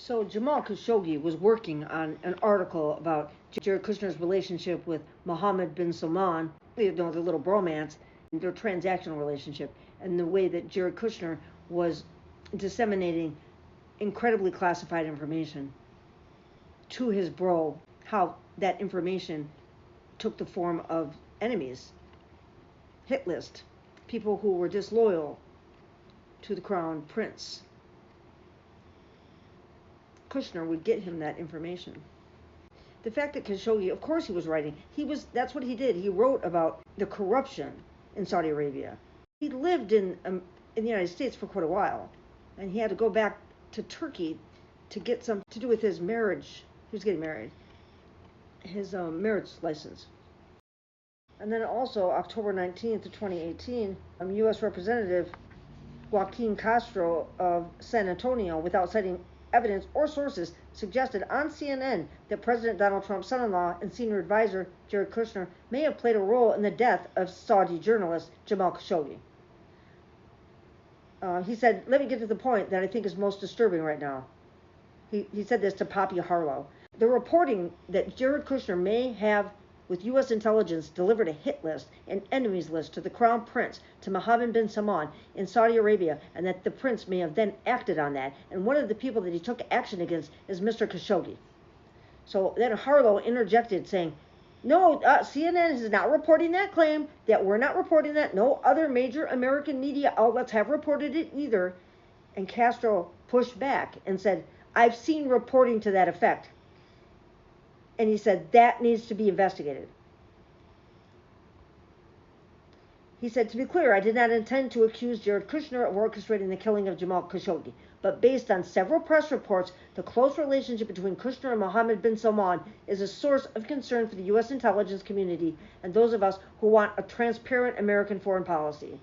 So Jamal Khashoggi was working on an article about Jared Kushner's relationship with Mohammed bin Salman, the little bromance, their transactional relationship, and the way that Jared Kushner was disseminating incredibly classified information to his bro, how that information took the form of enemies, hit list, people who were disloyal to the crown prince. Kushner would get him that information. The fact that Khashoggi, of course he was writing, that's what he did. He wrote about the corruption in Saudi Arabia. He lived in the United States for quite a while, and he had to go back to Turkey to get something to do with his marriage. He was getting married. His marriage license. And then also, October 19th of 2018, U.S. Representative Joaquin Castro of San Antonio, without citing evidence or sources, suggested on CNN that President Donald Trump's son-in-law and senior advisor Jared Kushner may have played a role in the death of Saudi journalist Jamal Khashoggi. He said, "Let me get to the point that I think is most disturbing right now." He said this to Poppy Harlow. The reporting that Jared Kushner may have, with U.S. intelligence, delivered a hit list and enemies list to the crown prince, to Mohammed bin Salman in Saudi Arabia, and that the prince may have then acted on that. And one of the people that he took action against is Mr. Khashoggi. So then Harlow interjected saying, "No, CNN is not reporting that claim, that we're not reporting that. No other major American media outlets have reported it either." And Castro pushed back and said, "I've seen reporting to that effect." And he said, that needs to be investigated. He said, "To be clear, I did not intend to accuse Jared Kushner of orchestrating the killing of Jamal Khashoggi. But based on several press reports, the close relationship between Kushner and Mohammed bin Salman is a source of concern for the U.S. intelligence community and those of us who want a transparent American foreign policy.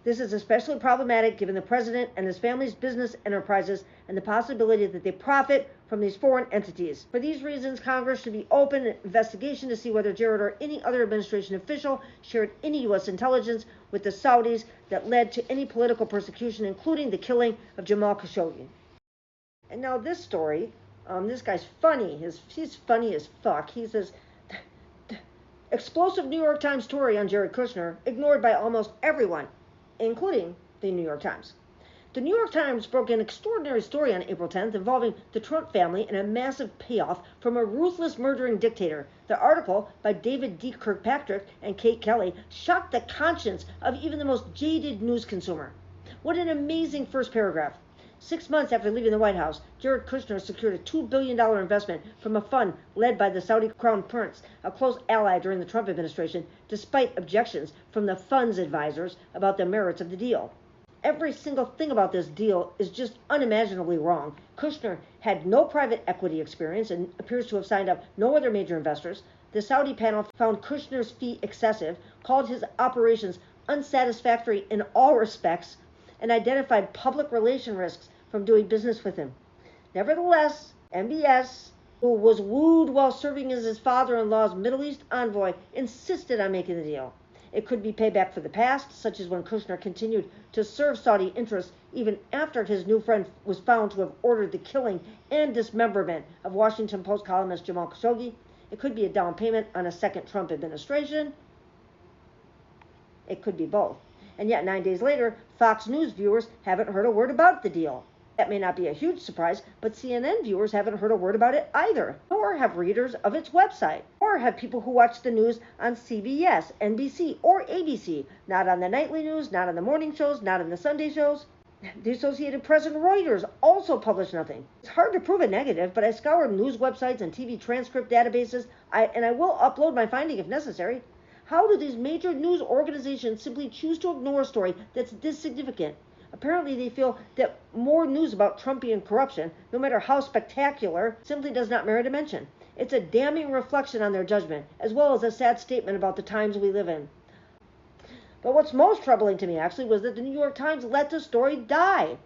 This is especially problematic given the president and his family's business enterprises and the possibility that they profit from these foreign entities. For these reasons, Congress should be open an investigation to see whether Jared or any other administration official shared any U.S. intelligence with the Saudis that led to any political persecution, including the killing of Jamal Khashoggi." And now this story, this guy's funny. He's funny as fuck. He says, "Explosive New York Times story on Jared Kushner, ignored by almost everyone, including the New York Times." The New York Times broke an extraordinary story on April 10th involving the Trump family and a massive payoff from a ruthless murdering dictator. The article by David D. Kirkpatrick and Kate Kelly shocked the conscience of even the most jaded news consumer. What an amazing first paragraph. 6 months after leaving the White House, Jared Kushner secured a $2 billion investment from a fund led by the Saudi Crown Prince, a close ally during the Trump administration, despite objections from the fund's advisors about the merits of the deal. Every single thing about this deal is just unimaginably wrong. Kushner had no private equity experience and appears to have signed up no other major investors. The Saudi panel found Kushner's fee excessive, called his operations unsatisfactory in all respects, and identified public relation risks from doing business with him. Nevertheless, MBS, who was wooed while serving as his father-in-law's Middle East envoy, insisted on making the deal. It could be payback for the past, such as when Kushner continued to serve Saudi interests even after his new friend was found to have ordered the killing and dismemberment of Washington Post columnist Jamal Khashoggi. It could be a down payment on a second Trump administration. It could be both. And yet 9 days later, Fox News viewers haven't heard a word about the deal. That may not be a huge surprise, but CNN viewers haven't heard a word about it either, nor have readers of its website, or have people who watch the news on CBS, NBC, or ABC, not on the nightly news, not on the morning shows, not on the Sunday shows. The Associated Press and Reuters also publish nothing. It's hard to prove a negative, but I scoured news websites and TV transcript databases, and I will upload my finding if necessary. How do these major news organizations simply choose to ignore a story that's this significant? Apparently they feel that more news about Trumpian corruption, no matter how spectacular, simply does not merit a mention. It's a damning reflection on their judgment, as well as a sad statement about the times we live in. But what's most troubling to me, actually, was that the New York Times let the story die.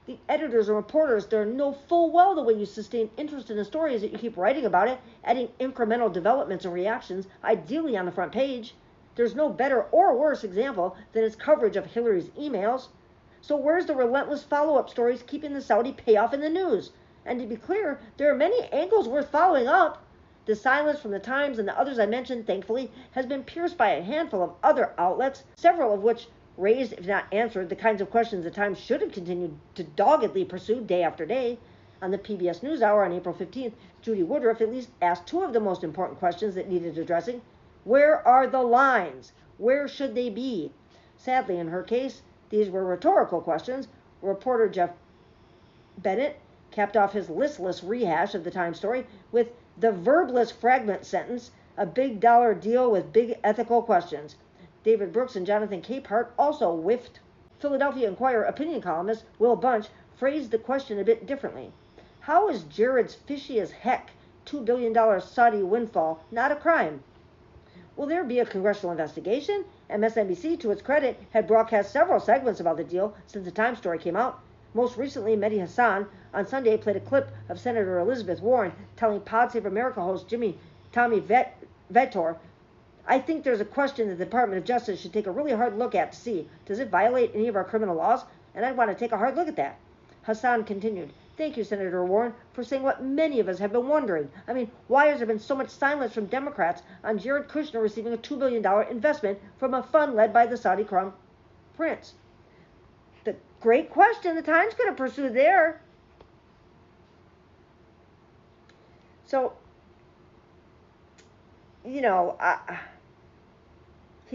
The editors and reporters there know full well the way you sustain interest in a story is that you keep writing about it, adding incremental developments and reactions, ideally on the front page. There's no better or worse example than its coverage of Hillary's emails. So where's the relentless follow-up stories keeping the Saudi payoff in the news? And to be clear, there are many angles worth following up. The silence from the Times and the others I mentioned, thankfully, has been pierced by a handful of other outlets, several of which raised, if not answered, the kinds of questions the Times should have continued to doggedly pursue day after day. On the PBS NewsHour on April 15th, Judy Woodruff at least asked two of the most important questions that needed addressing. Where are the lines? Where should they be? Sadly, in her case, these were rhetorical questions. Reporter Jeff Bennett capped off his listless rehash of the Times story with the verbless fragment sentence, a big dollar deal with big ethical questions. David Brooks and Jonathan Capehart also whiffed. Philadelphia Inquirer opinion columnist Will Bunch phrased the question a bit differently. How is Jared's fishy as heck $2 billion Saudi windfall not a crime? Will there be a congressional investigation? MSNBC, to its credit, had broadcast several segments about the deal since the Times story came out. Most recently, Mehdi Hassan on Sunday played a clip of Senator Elizabeth Warren telling Pod Save America host Tommy Vietor, I think there's a question that the Department of Justice should take a really hard look at to see, does it violate any of our criminal laws? And I'd want to take a hard look at that. Hassan continued, thank you, Senator Warren, for saying what many of us have been wondering. I mean, why has there been so much silence from Democrats on Jared Kushner receiving a $2 billion investment from a fund led by the Saudi Crown Prince? The great question the Times could have pursued there. So, he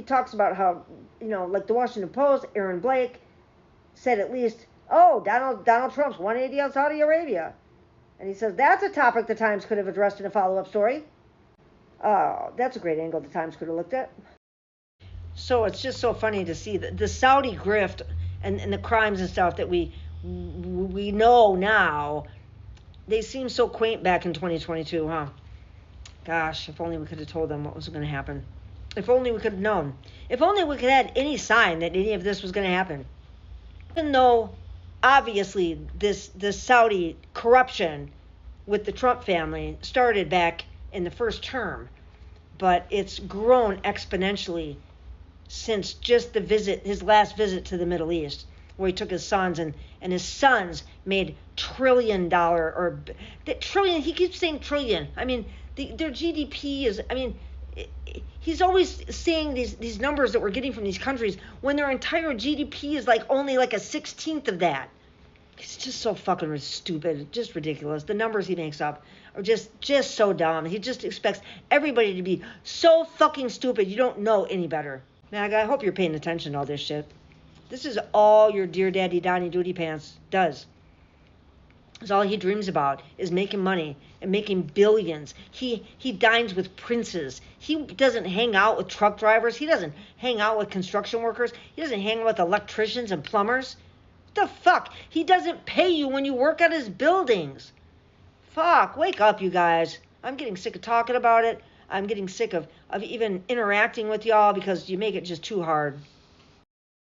talks about how, like the Washington Post, Aaron Blake said at least, Donald Trump's 180 on Saudi Arabia. And he says that's a topic the Times could have addressed in a follow-up story. Oh, that's a great angle the Times could have looked at. So it's just so funny to see the Saudi grift and the crimes and stuff that we know now. They seem so quaint back in 2022, huh? Gosh, if only we could have told them what was going to happen. If only we could have known. If only we could have had any sign that any of this was going to happen. Even though, obviously, this Saudi corruption with the Trump family started back in the first term, but it's grown exponentially since just his last visit to the Middle East, where he took his sons and his sons made $1 trillion, he keeps saying trillion. I mean, their GDP is, he's always saying these numbers that we're getting from these countries when their entire GDP is only like a 16th of that. It's just so fucking stupid, just ridiculous. The numbers he makes up are just so dumb. He just expects everybody to be so fucking stupid you don't know any better. Man, I hope you're paying attention to all this shit. This is all your dear daddy Donnie Duty Pants does. It's all he dreams about is making money and making billions. He dines with princes. He doesn't hang out with truck drivers. He doesn't hang out with construction workers. He doesn't hang out with electricians and plumbers. What the fuck? He doesn't pay you when you work at his buildings. Fuck, wake up, you guys. I'm getting sick of talking about it. I'm getting sick of even interacting with y'all because you make it just too hard.